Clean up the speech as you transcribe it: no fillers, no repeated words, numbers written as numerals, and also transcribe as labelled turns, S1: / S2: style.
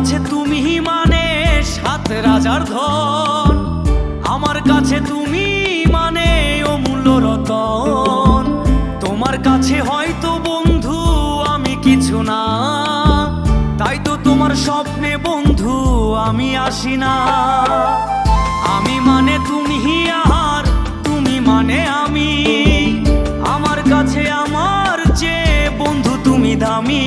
S1: কাছে তুমি মানে সাত রাজার ধন, আমার কাছে তুমি মানে অমূল্য রতন। তোমার কাছে হয়তো বন্ধু আমি কিছু না, তাই তো তোমার স্বপ্নে বন্ধু আমি আসি না। আমি মানে তুমি আর তুমি মানে আমি, আমার কাছে আমার যে বন্ধু তুমি দামি।